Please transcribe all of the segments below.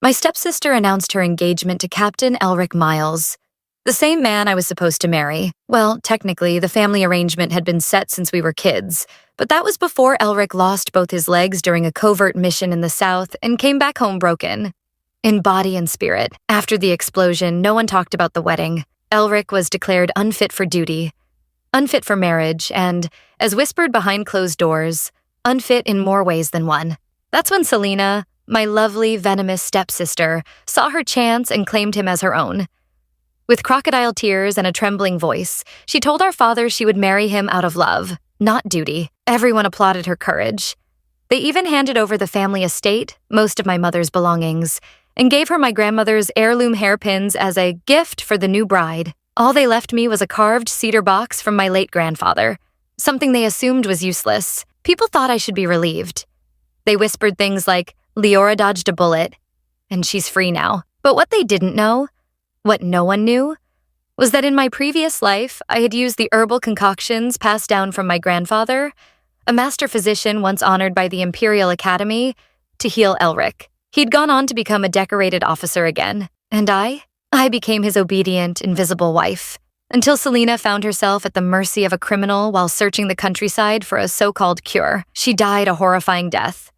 My stepsister announced her engagement to Captain Elric Miles, the same man I was supposed to marry. Well, technically, the family arrangement had been set since we were kids, but that was before Elric lost both his legs during a covert mission in the south and came back home broken, in body and spirit. After the explosion, no one talked about the wedding. Elric was declared unfit for duty, unfit for marriage, and, as whispered behind closed doors, unfit in more ways than one. That's when Selena, my lovely, venomous stepsister, saw her chance and claimed him as her own. With crocodile tears and a trembling voice, she told our father she would marry him out of love, not duty. Everyone applauded her courage. They even handed over the family estate, most of my mother's belongings, and gave her my grandmother's heirloom hairpins as a gift for the new bride. All they left me was a carved cedar box from my late grandfather, something they assumed was useless. People thought I should be relieved. They whispered things like, "Leora dodged a bullet, and she's free now." But what they didn't know, what no one knew, was that in my previous life, I had used the herbal concoctions passed down from my grandfather, a master physician once honored by the Imperial Academy, to heal Elric. He'd gone on to become a decorated officer again, and I became his obedient, invisible wife, until Selena found herself at the mercy of a criminal while searching the countryside for a so-called cure. She died a horrifying death.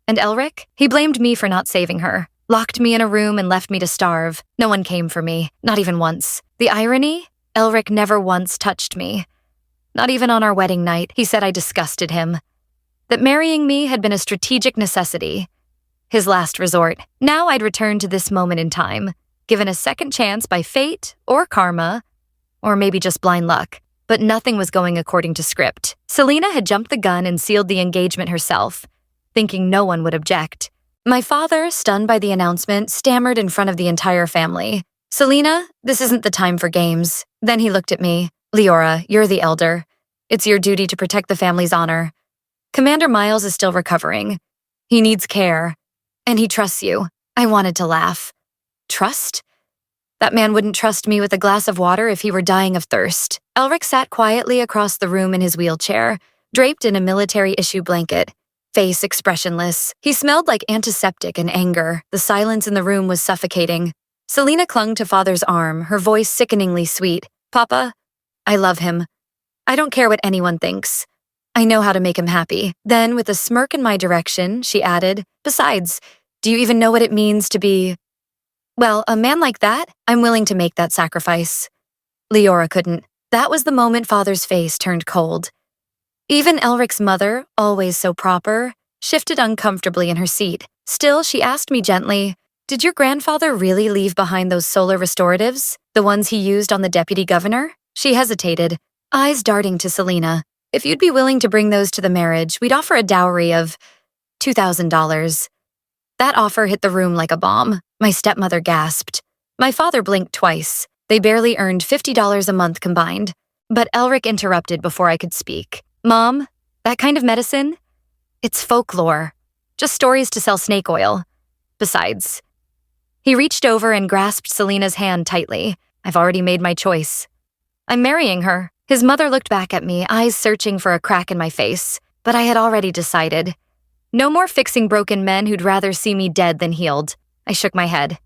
And Elric? He blamed me for not saving her, locked me in a room and left me to starve. No one came for me, not even once. The irony? Elric never once touched me. Not even on our wedding night. He said I disgusted him. That marrying me had been a strategic necessity. His last resort. Now I'd return to this moment in time, given a second chance by fate or karma, or maybe just blind luck. But nothing was going according to script. Selena had jumped the gun and sealed the engagement herself, thinking no one would object. My father, stunned by the announcement, stammered in front of the entire family. "Selena, this isn't the time for games." Then he looked at me. "Leora, you're the elder. It's your duty to protect the family's honor. Commander Miles is still recovering. He needs care. And he trusts you." I wanted to laugh. Trust? That man wouldn't trust me with a glass of water if he were dying of thirst. Elric sat quietly across the room in his wheelchair, draped in a military-issue blanket, face expressionless. He smelled like antiseptic and anger. The silence in the room was suffocating. Selena clung to father's arm, her voice sickeningly sweet. "Papa, I love him. I don't care what anyone thinks. I know how to make him happy." Then, with a smirk in my direction, she added, "Besides, do you even know what it means to be... well, a man like that? I'm willing to make that sacrifice." Leora couldn't. That was the moment father's face turned cold. Even Elric's mother, always so proper, shifted uncomfortably in her seat. Still, she asked me gently, "Did your grandfather really leave behind those solar restoratives? The ones he used on the deputy governor?" She hesitated, eyes darting to Selena. "If you'd be willing to bring those to the marriage, we'd offer a dowry of $2,000. That offer hit the room like a bomb. My stepmother gasped. My father blinked twice. They barely earned $50 a month combined. But Elric interrupted before I could speak. "Mom, that kind of medicine? It's folklore. Just stories to sell snake oil. Besides..." He reached over and grasped Selena's hand tightly. "I've already made my choice. I'm marrying her." His mother looked back at me, eyes searching for a crack in my face. But I had already decided. No more fixing broken men who'd rather see me dead than healed. I shook my head.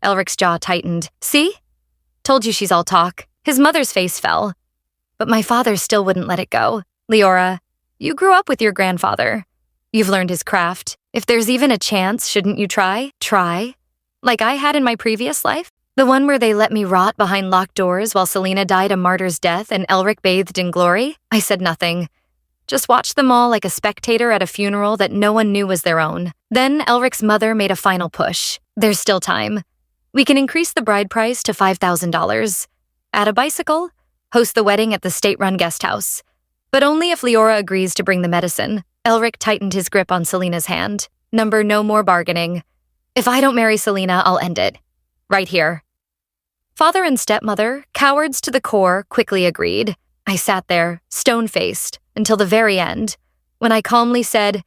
Elric's jaw tightened. "See? Told you she's all talk." His mother's face fell. But my father still wouldn't let it go. "Leora, you grew up with your grandfather. You've learned his craft. If there's even a chance, shouldn't you try? Try? Like I had in my previous life? The one where they let me rot behind locked doors while Selena died a martyr's death and Elric bathed in glory?" I said nothing. Just watched them all like a spectator at a funeral that no one knew was their own. Then Elric's mother made a final push. "There's still time. We can increase the bride price to $5,000. Add a bicycle, host the wedding at the state-run guest house. But only if Leora agrees to bring the medicine." Elric tightened his grip on Selena's hand. "Number, no more bargaining. If I don't marry Selena, I'll end it. Right here." Father and stepmother, cowards to the core, quickly agreed. I sat there, stone-faced, until the very end, when I calmly said,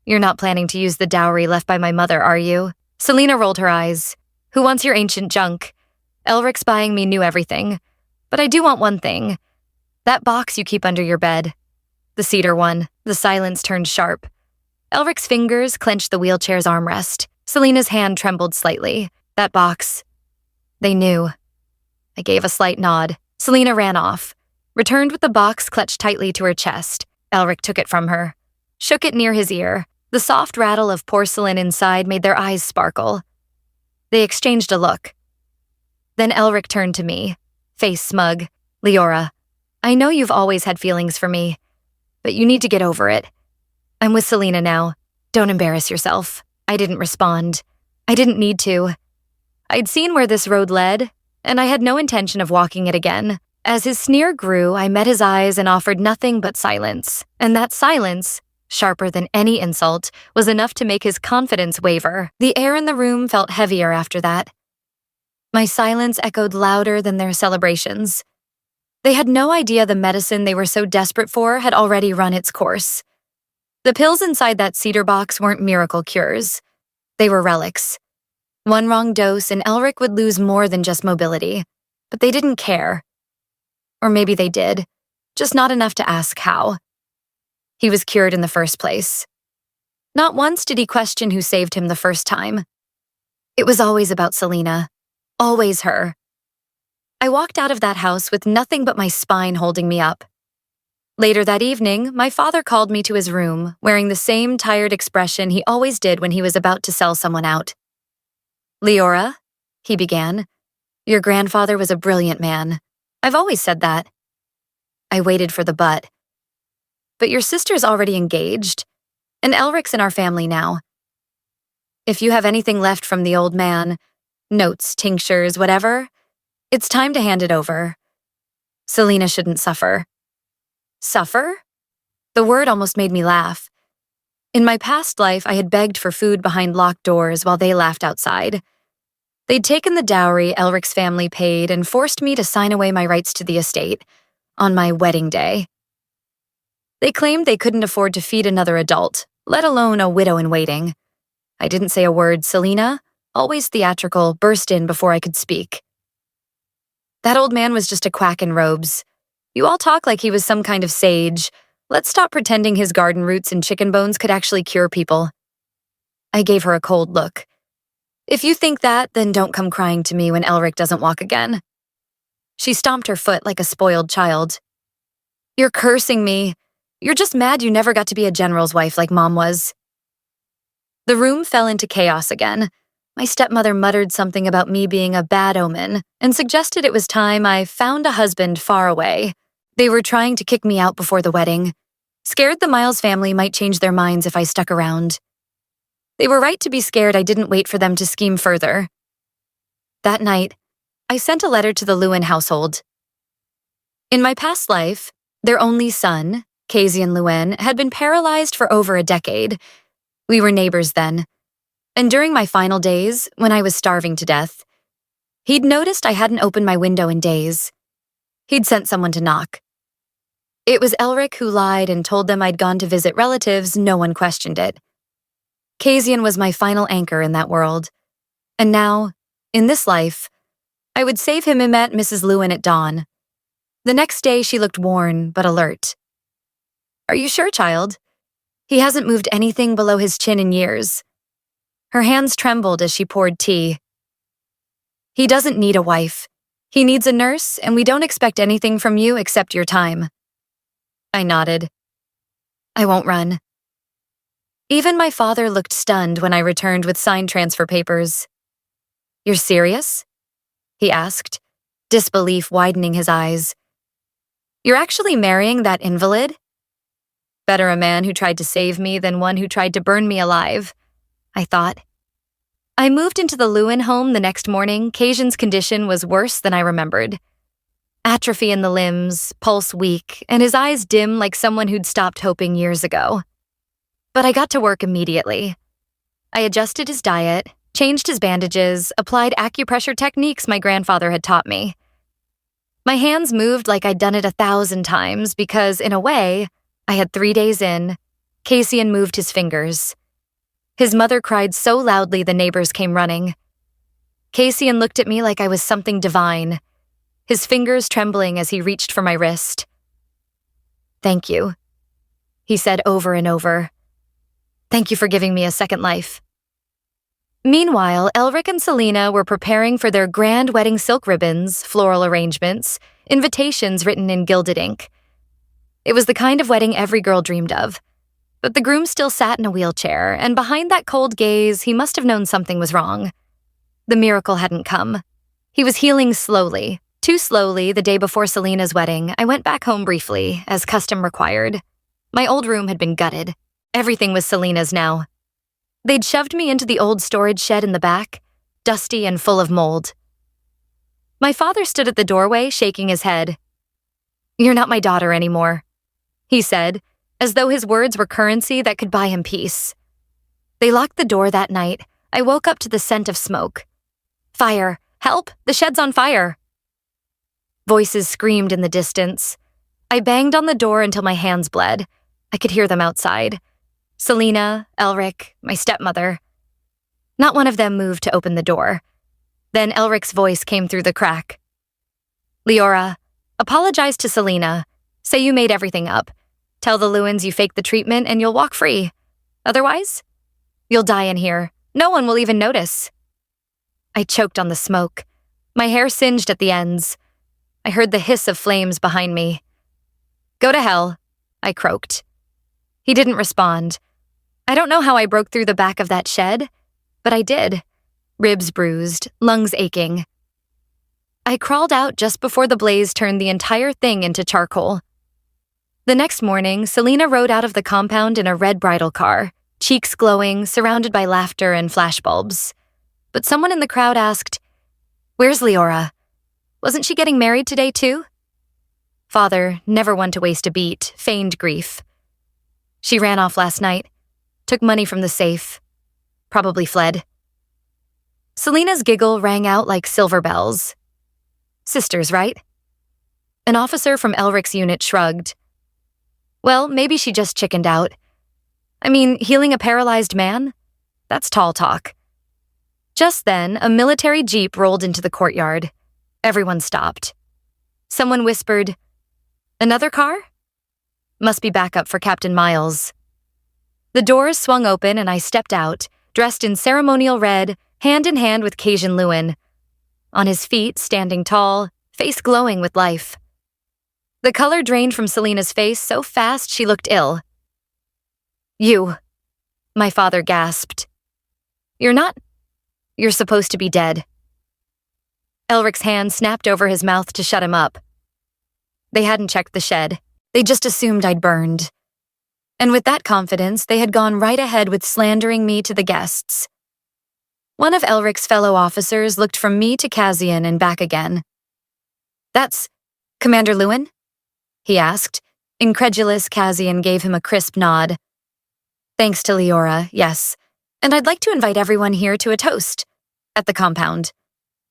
"You're not planning to use the dowry left by my mother, are you?" Selena rolled her eyes. "Who wants your ancient junk? Elric's buying me new everything. But I do want one thing. That box you keep under your bed. The cedar one." The silence turned sharp. Elric's fingers clenched the wheelchair's armrest. Selena's hand trembled slightly. That box. They knew. I gave a slight nod. Selena ran off, returned with the box clutched tightly to her chest. Elric took it from her, shook it near his ear. The soft rattle of porcelain inside made their eyes sparkle. They exchanged a look. Then Elric turned to me, face smug. Leora, I know you've always had feelings for me, but you need to get over it. I'm with Selena now. Don't embarrass yourself. I didn't respond. I didn't need to. I'd seen where this road led, and I had no intention of walking it again. As his sneer grew, I met his eyes and offered nothing but silence. And that silence, sharper than any insult, was enough to make his confidence waver. The air in the room felt heavier after that. My silence echoed louder than their celebrations. They had no idea the medicine they were so desperate for had already run its course. The pills inside that cedar box weren't miracle cures. They were relics. One wrong dose and Elric would lose more than just mobility. But they didn't care. Or maybe they did, just not enough to ask how. He was cured in the first place. Not once did he question who saved him the first time. It was always about Selena. Always her. I walked out of that house with nothing but my spine holding me up. Later that evening, my father called me to his room, wearing the same tired expression he always did when he was about to sell someone out. Leora, he began, your grandfather was a brilliant man. I've always said that. I waited for the but. But your sister's already engaged, and Elric's in our family now. If you have anything left from the old man, notes, tinctures, whatever, it's time to hand it over. Selena shouldn't suffer. Suffer? The word almost made me laugh. In my past life, I had begged for food behind locked doors while they laughed outside. They'd taken the dowry Elric's family paid and forced me to sign away my rights to the estate on my wedding day. They claimed they couldn't afford to feed another adult, let alone a widow-in-waiting. I didn't say a word. Selena, always theatrical, burst in before I could speak. That old man was just a quack in robes. You all talk like he was some kind of sage. Let's stop pretending his garden roots and chicken bones could actually cure people. I gave her a cold look. If you think that, then don't come crying to me when Elric doesn't walk again. She stomped her foot like a spoiled child. You're cursing me. You're just mad you never got to be a general's wife like Mom was. The room fell into chaos again. My stepmother muttered something about me being a bad omen and suggested it was time I found a husband far away. They were trying to kick me out before the wedding, scared the Miles family might change their minds if I stuck around. They were right to be scared I didn't wait for them to scheme further. That night, I sent a letter to the Lewin household. In my past life, their only son, Casian Lewin, had been paralyzed for over a decade. We were neighbors then. And during my final days, when I was starving to death, he'd noticed I hadn't opened my window in days. He'd sent someone to knock. It was Elric who lied and told them I'd gone to visit relatives. No one questioned it. Casian was my final anchor in that world. And now, in this life, I would save him and met Mrs. Lewin at dawn. The next day, she looked worn but alert. Are you sure, child? He hasn't moved anything below his chin in years. Her hands trembled as she poured tea. He doesn't need a wife. He needs a nurse, and we don't expect anything from you except your time. I nodded. I won't run. Even my father looked stunned when I returned with signed transfer papers. You're serious? He asked, disbelief widening his eyes. You're actually marrying that invalid? Better a man who tried to save me than one who tried to burn me alive, I thought. I moved into the Lewin home the next morning. Casian's condition was worse than I remembered. Atrophy in the limbs, pulse weak, and his eyes dim like someone who'd stopped hoping years ago. But I got to work immediately. I adjusted his diet, changed his bandages, applied acupressure techniques my grandfather had taught me. My hands moved like I'd done it 1,000 times because, in a way, I had 3 days in. Casian moved his fingers. His mother cried so loudly the neighbors came running. Casian looked at me like I was something divine, his fingers trembling as he reached for my wrist. Thank you, he said over and over. Thank you for giving me a second life. Meanwhile, Elric and Selena were preparing for their grand wedding silk ribbons, floral arrangements, invitations written in gilded ink. It was the kind of wedding every girl dreamed of. But the groom still sat in a wheelchair, and behind that cold gaze, he must have known something was wrong. The miracle hadn't come. He was healing slowly. Too slowly, the day before Selena's wedding, I went back home briefly, as custom required. My old room had been gutted. Everything was Selena's now. They'd shoved me into the old storage shed in the back, dusty and full of mold. My father stood at the doorway, shaking his head. "You're not my daughter anymore," he said, as though his words were currency that could buy him peace. They locked the door that night. I woke up to the scent of smoke. "Fire! Help! The shed's on fire!" Voices screamed in the distance. I banged on the door until my hands bled. I could hear them outside. Selena, Elric, my stepmother. Not one of them moved to open the door. Then Elric's voice came through the crack. "Leora, apologize to Selena. Say you made everything up. Tell the Lewins you faked the treatment and you'll walk free. Otherwise, you'll die in here. No one will even notice." I choked on the smoke. My hair singed at the ends. I heard the hiss of flames behind me. "Go to hell," I croaked. He didn't respond. I don't know how I broke through the back of that shed, but I did. Ribs bruised, lungs aching. I crawled out just before the blaze turned the entire thing into charcoal. The next morning, Selena rode out of the compound in a red bridal car, cheeks glowing, surrounded by laughter and flashbulbs. But someone in the crowd asked, "Where's Leora? Wasn't she getting married today too?" Father, never one to waste a beat, feigned grief. "She ran off last night, took money from the safe, probably fled." Selena's giggle rang out like silver bells. "Sisters, right?" An officer from Elric's unit shrugged. "Well, maybe she just chickened out. I mean, healing a paralyzed man? That's tall talk." Just then, a military jeep rolled into the courtyard. Everyone stopped. Someone whispered, "Another car? Must be backup for Captain Miles." The doors swung open and I stepped out, dressed in ceremonial red, hand in hand with Cajun Lewin. On his feet, standing tall, face glowing with life. The color drained from Selena's face so fast she looked ill. "You," my father gasped. "You're not. You're supposed to be dead." Elric's hand snapped over his mouth to shut him up. They hadn't checked the shed. They just assumed I'd burned. And with that confidence, they had gone right ahead with slandering me to the guests. One of Elric's fellow officers looked from me to Cassian and back again. "That's Commander Lewin?" he asked. Incredulous, Cassian gave him a crisp nod. "Thanks to Leora, yes. And I'd like to invite everyone here to a toast. At the compound.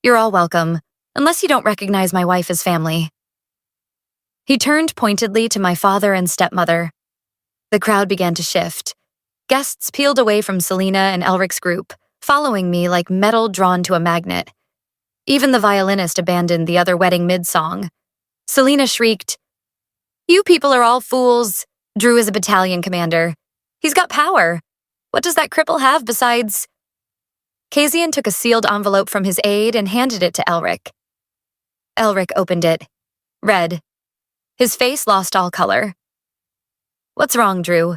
You're all welcome, unless you don't recognize my wife as family." He turned pointedly to my father and stepmother. The crowd began to shift. Guests peeled away from Selena and Elric's group, following me like metal drawn to a magnet. Even the violinist abandoned the other wedding mid-song. Selena shrieked, "You people are all fools. Drew is a battalion commander. He's got power. What does that cripple have besides—" Cassian took a sealed envelope from his aide and handed it to Elric. Elric opened it. Read. His face lost all color. "What's wrong, Drew?"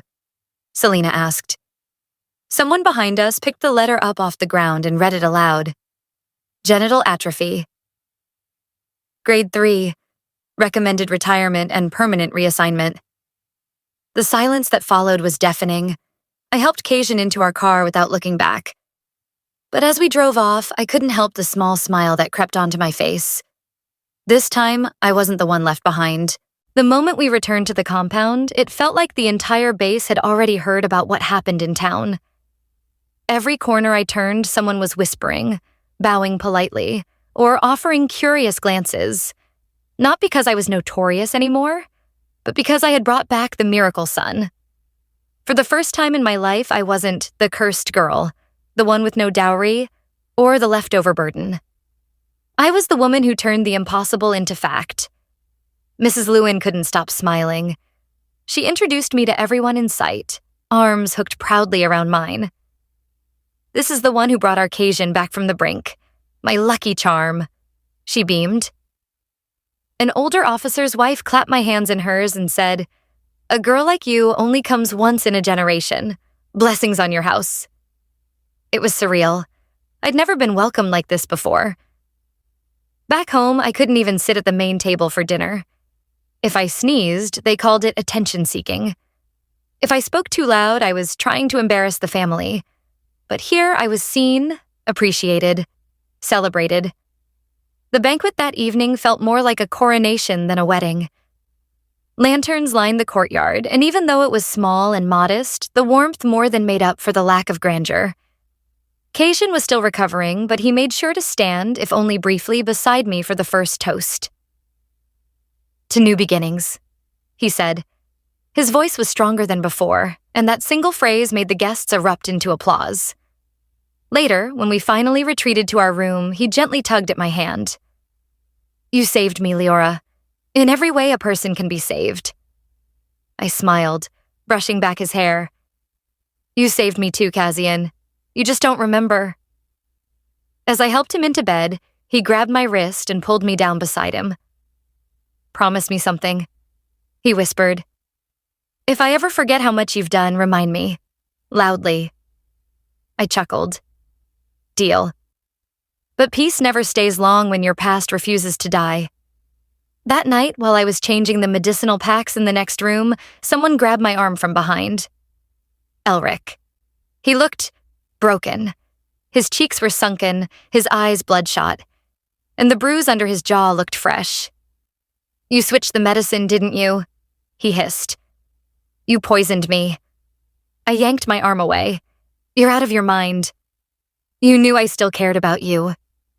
Selena asked. Someone behind us picked the letter up off the ground and read it aloud. Genital atrophy. Grade 3. Recommended retirement and permanent reassignment. The silence that followed was deafening. I helped Cajun into our car without looking back. But as we drove off, I couldn't help the small smile that crept onto my face. This time, I wasn't the one left behind. The moment we returned to the compound, it felt like the entire base had already heard about what happened in town. Every corner I turned, someone was whispering, bowing politely, or offering curious glances. Not because I was notorious anymore, but because I had brought back the miracle son. For the first time in my life, I wasn't the cursed girl, the one with no dowry, or the leftover burden. I was the woman who turned the impossible into fact. Mrs. Lewin couldn't stop smiling. She introduced me to everyone in sight, arms hooked proudly around mine. This is the one who brought our Cajun back from the brink. My lucky charm." She beamed. An older officer's wife clapped my hands in hers and said, "A girl like you only comes once in a generation. Blessings on your house." It was surreal. I'd never been welcomed like this before. Back home, I couldn't even sit at the main table for dinner. If I sneezed, they called it attention-seeking. If I spoke too loud, I was trying to embarrass the family. But here I was seen, appreciated, celebrated. The banquet that evening felt more like a coronation than a wedding. Lanterns lined the courtyard, and even though it was small and modest, the warmth more than made up for the lack of grandeur. Cajun was still recovering, but he made sure to stand, if only briefly, beside me for the first toast. "To new beginnings," he said. His voice was stronger than before, and that single phrase made the guests erupt into applause. Later, when we finally retreated to our room, he gently tugged at my hand. "You saved me, Leora. In every way a person can be saved." I smiled, brushing back his hair. "You saved me too, Cassian. You just don't remember." As I helped him into bed, he grabbed my wrist and pulled me down beside him. "Promise me something," he whispered. "If I ever forget how much you've done, remind me. Loudly." I chuckled. "Deal." But peace never stays long when your past refuses to die. That night, while I was changing the medicinal packs in the next room, someone grabbed my arm from behind. Elric. He looked broken. His cheeks were sunken, his eyes bloodshot, and the bruise under his jaw looked fresh. "You switched the medicine, didn't you?" he hissed. "You poisoned me." I yanked my arm away. "You're out of your mind." "You knew I still cared about you,"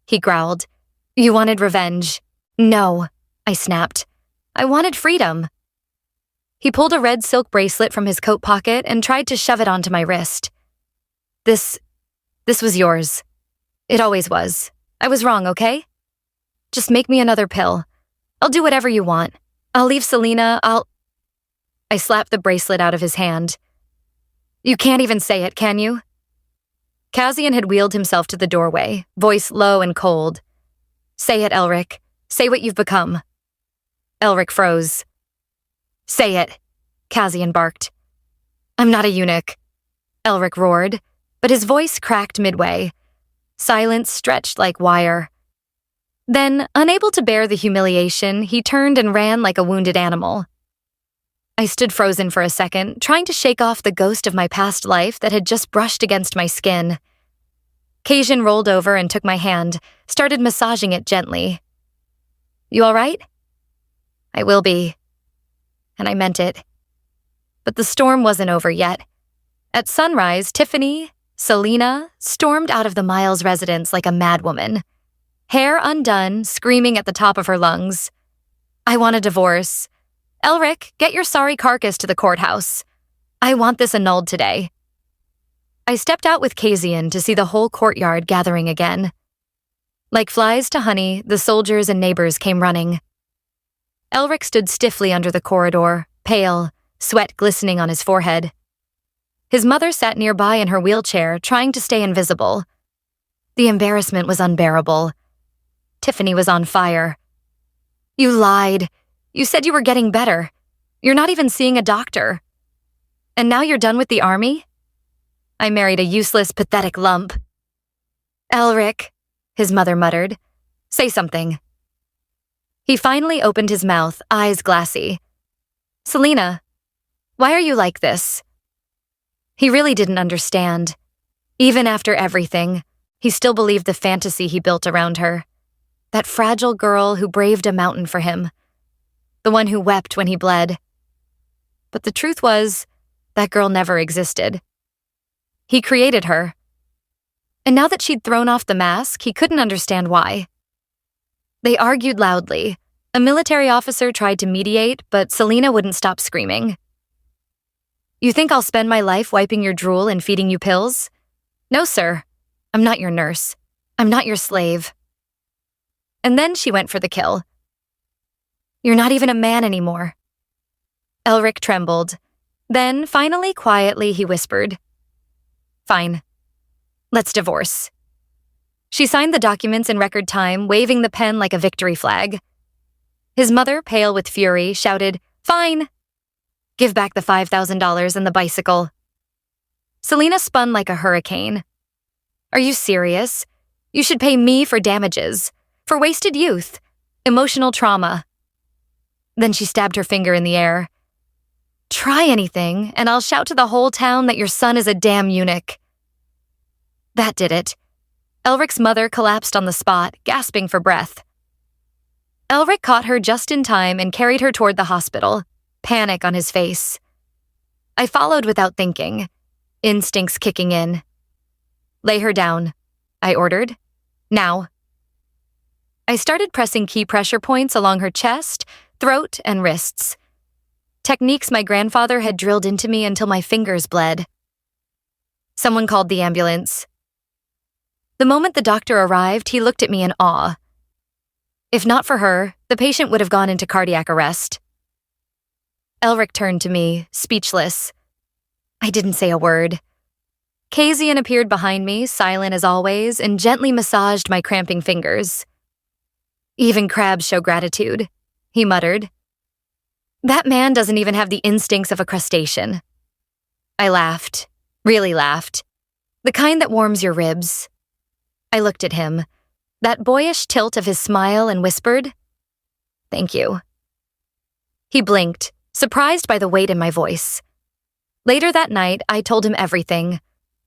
he growled. "You wanted revenge." "No," I snapped. "I wanted freedom." He pulled a red silk bracelet from his coat pocket and tried to shove it onto my wrist. This was yours. It always was. I was wrong, okay? Just make me another pill. I'll do whatever you want. I'll leave Selena, I slapped the bracelet out of his hand. "You can't even say it, can you?" Cassian had wheeled himself to the doorway, voice low and cold. "Say it, Elric. Say what you've become." Elric froze. "Say it," Cassian barked. "I'm not a eunuch," Elric roared, but his voice cracked midway. Silence stretched like wire. Then, unable to bear the humiliation, he turned and ran like a wounded animal. I stood frozen for a second, trying to shake off the ghost of my past life that had just brushed against my skin. Cajun rolled over and took my hand, started massaging it gently. "You all right?" "I will be." And I meant it. But the storm wasn't over yet. At sunrise, Tiffany, Selena, stormed out of the Miles residence like a madwoman. Hair undone, screaming at the top of her lungs. "I want a divorce. Elric, get your sorry carcass to the courthouse. I want this annulled today." I stepped out with Cassian to see the whole courtyard gathering again. Like flies to honey, the soldiers and neighbors came running. Elric stood stiffly under the corridor, pale, sweat glistening on his forehead. His mother sat nearby in her wheelchair, trying to stay invisible. The embarrassment was unbearable. Tiffany was on fire. "You lied. You said you were getting better. You're not even seeing a doctor. And now you're done with the army?" "I married a useless, pathetic lump." "Elric," his mother muttered. "Say something." He finally opened his mouth, eyes glassy. "Selena, why are you like this?" He really didn't understand. Even after everything, he still believed the fantasy he built around her. That fragile girl who braved a mountain for him. The one who wept when he bled. But the truth was, that girl never existed. He created her. And now that she'd thrown off the mask, he couldn't understand why. They argued loudly. A military officer tried to mediate, but Selena wouldn't stop screaming. "You think I'll spend my life wiping your drool and feeding you pills? No, sir. I'm not your nurse. I'm not your slave." And then she went for the kill. "You're not even a man anymore." Elric trembled. Then, finally, quietly, he whispered, "Fine. Let's divorce." She signed the documents in record time, waving the pen like a victory flag. His mother, pale with fury, shouted, "Fine. Give back the $5,000 and the bicycle." Selena spun like a hurricane. "Are you serious? You should pay me for damages, for wasted youth, emotional trauma." Then she stabbed her finger in the air. "Try anything, and I'll shout to the whole town that your son is a damn eunuch." That did it. Elric's mother collapsed on the spot, gasping for breath. Elric caught her just in time and carried her toward the hospital, panic on his face. I followed without thinking, instincts kicking in. "Lay her down," I ordered. "Now." I started pressing key pressure points along her chest, throat, and wrists. Techniques my grandfather had drilled into me until my fingers bled. Someone called the ambulance. The moment the doctor arrived, he looked at me in awe. If not for her, the patient would have gone into cardiac arrest. Elric turned to me, speechless. I didn't say a word. Casian appeared behind me, silent as always, and gently massaged my cramping fingers. "Even crabs show gratitude," he muttered. "That man doesn't even have the instincts of a crustacean." I laughed, really laughed, the kind that warms your ribs. I looked at him, that boyish tilt of his smile, and whispered, "Thank you." He blinked, surprised by the weight in my voice. Later that night, I told him everything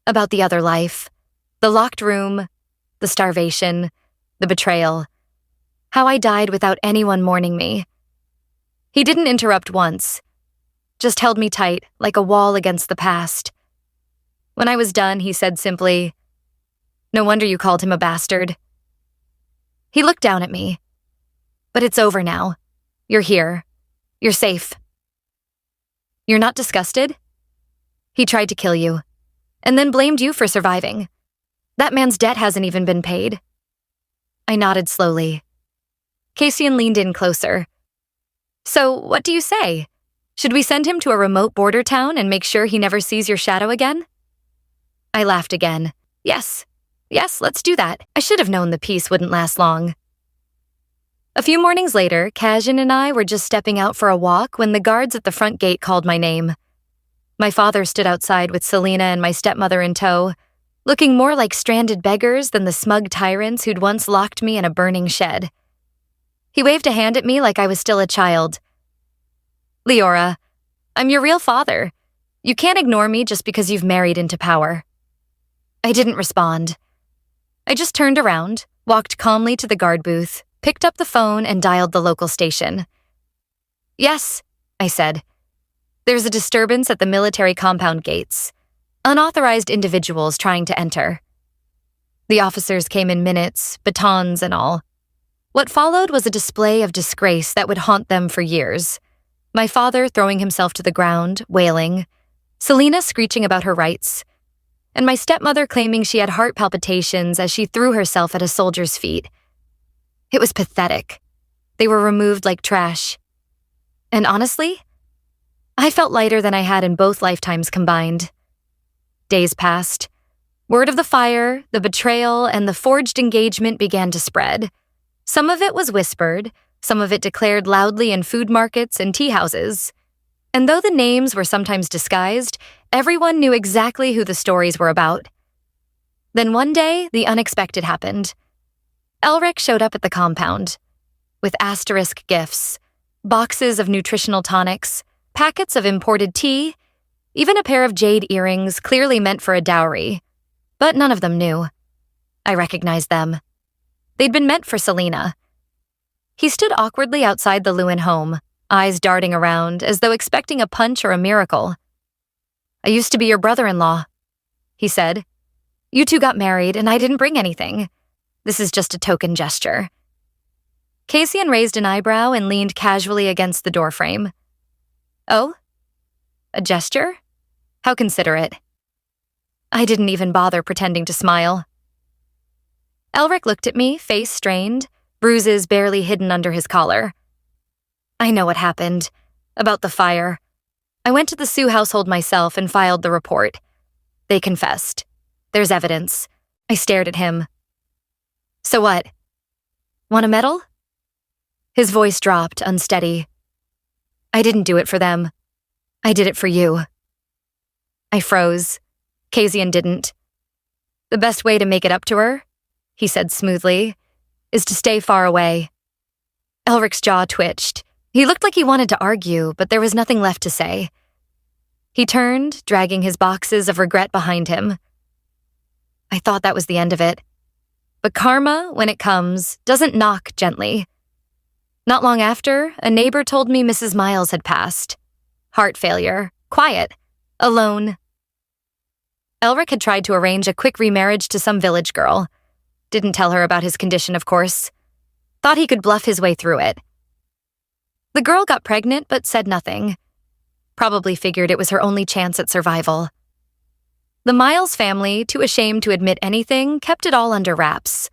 about the other life, the locked room, the starvation, the betrayal, how I died without anyone mourning me. He didn't interrupt once, just held me tight like a wall against the past. When I was done, he said simply, "No wonder you called him a bastard." He looked down at me. "But it's over now. You're here. You're safe." "You're not disgusted? He tried to kill you, and then blamed you for surviving. That man's debt hasn't even been paid." I nodded slowly. Casian leaned in closer. "So, what do you say? Should we send him to a remote border town and make sure he never sees your shadow again?" I laughed again. Yes, let's do that. I should have known the peace wouldn't last long. A few mornings later, Casian and I were just stepping out for a walk when the guards at the front gate called my name. My father stood outside with Selena and my stepmother in tow, looking more like stranded beggars than the smug tyrants who'd once locked me in a burning shed. He waved a hand at me like I was still a child. "Leora, I'm your real father. You can't ignore me just because you've married into power." I didn't respond. I just turned around, walked calmly to the guard booth, picked up the phone, and dialed the local station. "Yes," I said. "There's a disturbance at the military compound gates. Unauthorized individuals trying to enter." The officers came in minutes, batons and all. What followed was a display of disgrace that would haunt them for years. My father throwing himself to the ground, wailing, Selena screeching about her rights, and my stepmother claiming she had heart palpitations as she threw herself at a soldier's feet. It was pathetic. They were removed like trash. And honestly, I felt lighter than I had in both lifetimes combined. Days passed. Word of the fire, the betrayal, and the forged engagement began to spread. Some of it was whispered, some of it declared loudly in food markets and tea houses. And though the names were sometimes disguised, everyone knew exactly who the stories were about. Then one day, the unexpected happened. Elric showed up at the compound, with asterisk gifts, boxes of nutritional tonics, packets of imported tea, even a pair of jade earrings clearly meant for a dowry. But none of them knew. I recognized them. They'd been meant for Selena. He stood awkwardly outside the Lewin home, eyes darting around as though expecting a punch or a miracle. "I used to be your brother-in-law," he said. "You two got married and I didn't bring anything. This is just a token gesture." Casian raised an eyebrow and leaned casually against the doorframe. "Oh? A gesture? How considerate." I didn't even bother pretending to smile. Elric looked at me, face strained, bruises barely hidden under his collar. "I know what happened. About the fire. I went to the Sioux household myself and filed the report. They confessed. There's evidence. I stared at him. So what? Want a medal? His voice dropped, unsteady. I didn't do it for them. I did it for you. I froze. Kazian didn't. The best way to make it up to her, he said smoothly, is to stay far away. Elric's jaw twitched. He looked like he wanted to argue, but there was nothing left to say. He turned, dragging his boxes of regret behind him. I thought that was the end of it. But karma, when it comes, doesn't knock gently. Not long after, a neighbor told me Mrs. Miles had passed. Heart failure, quiet, alone. Elric had tried to arrange a quick remarriage to some village girl. Didn't tell her about his condition, of course. Thought he could bluff his way through it. The girl got pregnant but said nothing. Probably figured it was her only chance at survival. The Miles family, too ashamed to admit anything, kept it all under wraps.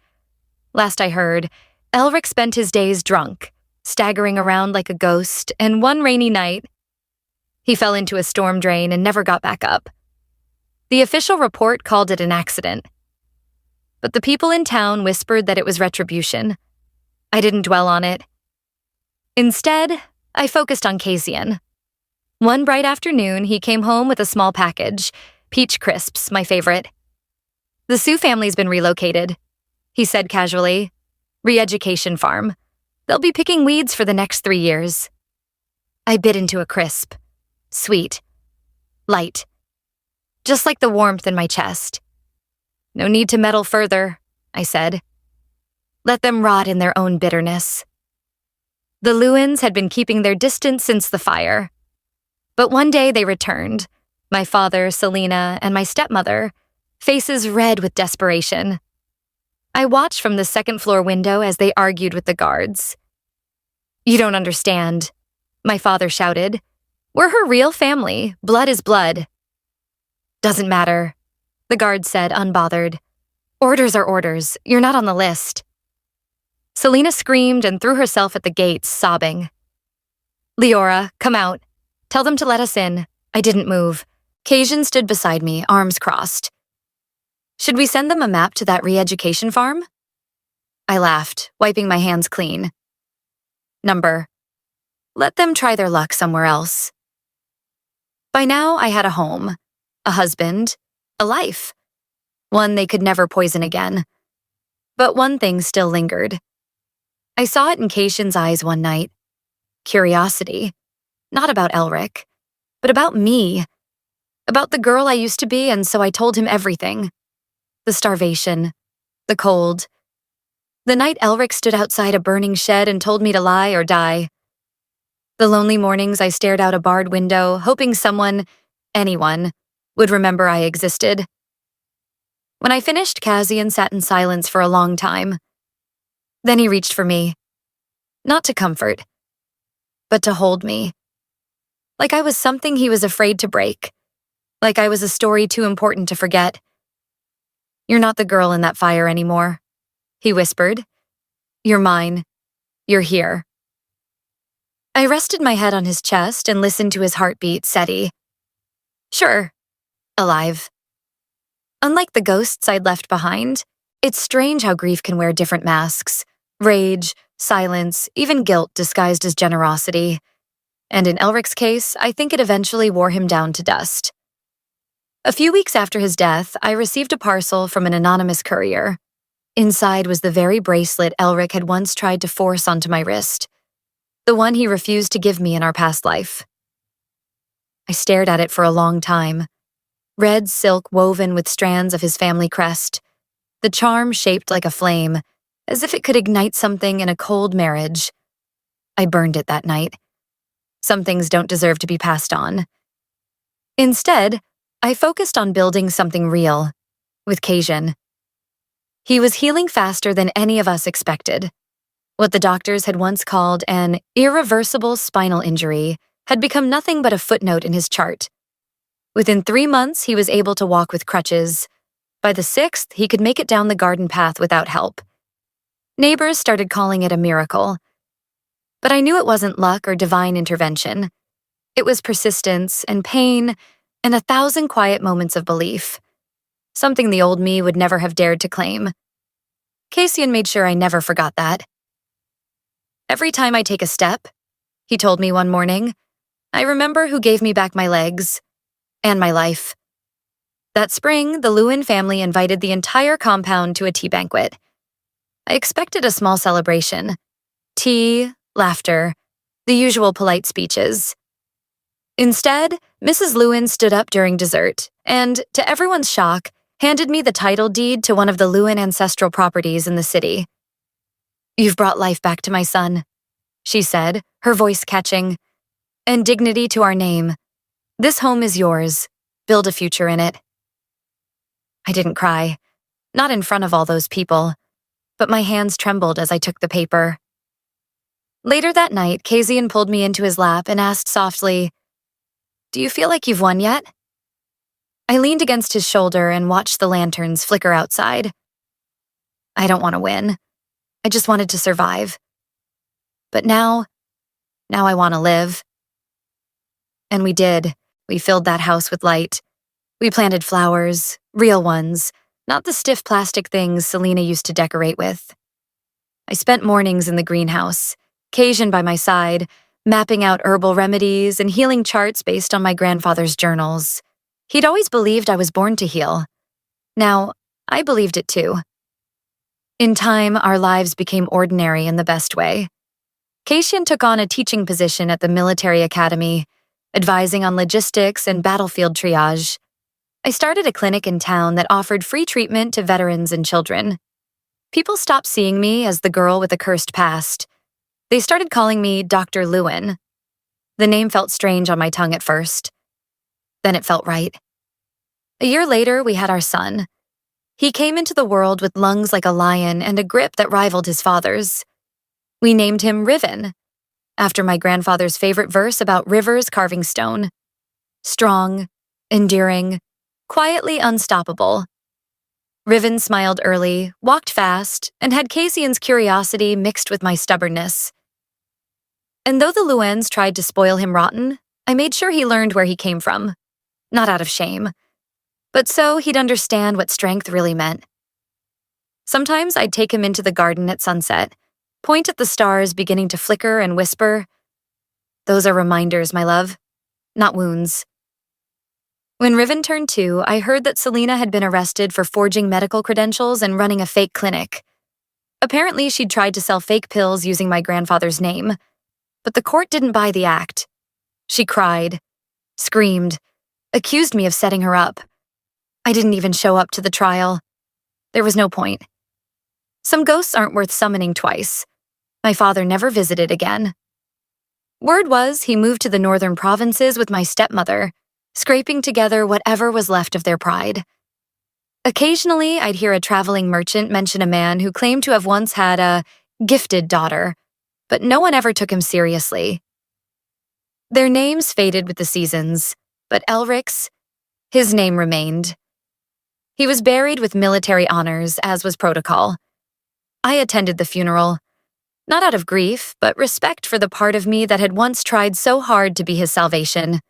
Last I heard, Elric spent his days drunk, staggering around like a ghost, and one rainy night, he fell into a storm drain and never got back up. The official report called it an accident. But the people in town whispered that it was retribution. I didn't dwell on it. Instead, I focused on Kazian. One bright afternoon, he came home with a small package, peach crisps, my favorite. The Sioux family's been relocated, he said casually. Re-education farm. They'll be picking weeds for the next 3 years. I bit into a crisp. Sweet. Light. Just like the warmth in my chest. No need to meddle further, I said. Let them rot in their own bitterness. The Lewins had been keeping their distance since the fire. But one day they returned, my father, Selena, and my stepmother, faces red with desperation. I watched from the second-floor window as they argued with the guards. You don't understand, my father shouted. We're her real family. Blood is blood. Doesn't matter, the guard said, unbothered. Orders are orders. You're not on the list. Selena screamed and threw herself at the gates, sobbing. Leora, come out. Tell them to let us in. I didn't move. Kazian stood beside me, arms crossed. Should we send them a map to that re-education farm? I laughed, wiping my hands clean. Number. Let them try their luck somewhere else. By now, I had a home, a husband, a life. One they could never poison again. But one thing still lingered. I saw it in Kazian's eyes one night. Curiosity. Not about Elric, but about me. About the girl I used to be, and so I told him everything. The starvation. The cold. The night Elric stood outside a burning shed and told me to lie or die. The lonely mornings I stared out a barred window, hoping someone, anyone, would remember I existed. When I finished, Kazian sat in silence for a long time. Then he reached for me. Not to comfort, but to hold me. Like I was something he was afraid to break. Like I was a story too important to forget. You're not the girl in that fire anymore, he whispered. You're mine. You're here. I rested my head on his chest and listened to his heartbeat steady. Sure. Alive. Unlike the ghosts I'd left behind, it's strange how grief can wear different masks. Rage, silence, even guilt disguised as generosity. And in Elric's case, I think it eventually wore him down to dust. A few weeks after his death, I received a parcel from an anonymous courier. Inside was the very bracelet Elric had once tried to force onto my wrist. The one he refused to give me in our past life. I stared at it for a long time. Red silk woven with strands of his family crest. The charm shaped like a flame, as if it could ignite something in a cold marriage. I burned it that night. Some things don't deserve to be passed on. Instead, I focused on building something real, with Kazian. He was healing faster than any of us expected. What the doctors had once called an irreversible spinal injury had become nothing but a footnote in his chart. Within 3 months, he was able to walk with crutches. By the 6th, he could make it down the garden path without help. Neighbors started calling it a miracle. But I knew it wasn't luck or divine intervention. It was persistence and pain and 1,000 quiet moments of belief. something the old me would never have dared to claim. Cassian made sure I never forgot that. "Every time I take a step," he told me one morning, "I remember who gave me back my legs and my life." That spring, the Lewin family invited the entire compound to a tea banquet. I expected a small celebration. Tea, laughter, the usual polite speeches. Instead, Mrs. Lewin stood up during dessert and, to everyone's shock, handed me the title deed to one of the Lewin ancestral properties in the city. "You've brought life back to my son," she said, her voice catching, "and dignity to our name. This home is yours. Build a future in it." I didn't cry, not in front of all those people, but my hands trembled as I took the paper. Later that night, Cassian pulled me into his lap and asked softly, "Do you feel like you've won yet?" I leaned against his shoulder and watched the lanterns flicker outside. I don't want to win. I just wanted to survive. But now I want to live. And we did. We filled that house with light. We planted flowers, real ones, not the stiff plastic things Selena used to decorate with. I spent mornings in the greenhouse, Cassian by my side, mapping out herbal remedies and healing charts based on my grandfather's journals. He'd always believed I was born to heal. Now, I believed it too. In time, our lives became ordinary in the best way. Cassian took on a teaching position at the military academy, advising on logistics and battlefield triage. I started a clinic in town that offered free treatment to veterans and children. People stopped seeing me as the girl with a cursed past. They started calling me Dr. Lewin. The name felt strange on my tongue at first. Then it felt right. A year later, we had our son. He came into the world with lungs like a lion and a grip that rivaled his father's. We named him Riven, after my grandfather's favorite verse about rivers carving stone. Strong, enduring, quietly unstoppable. Riven smiled early, walked fast, and had Cassian's curiosity mixed with my stubbornness. And though the Luens tried to spoil him rotten, I made sure he learned where he came from. Not out of shame, but so he'd understand what strength really meant. Sometimes I'd take him into the garden at sunset, point at the stars beginning to flicker and whisper, "Those are reminders, my love, not wounds." When Riven turned 2, I heard that Selena had been arrested for forging medical credentials and running a fake clinic. Apparently, she'd tried to sell fake pills using my grandfather's name, but the court didn't buy the act. She cried, screamed, accused me of setting her up. I didn't even show up to the trial. There was no point. Some ghosts aren't worth summoning twice. My father never visited again. Word was he moved to the northern provinces with my stepmother, scraping together whatever was left of their pride. Occasionally, I'd hear a traveling merchant mention a man who claimed to have once had a gifted daughter, but no one ever took him seriously. Their names faded with the seasons, but Elric's, his name remained. He was buried with military honors, as was protocol. I attended the funeral, not out of grief, but respect for the part of me that had once tried so hard to be his salvation.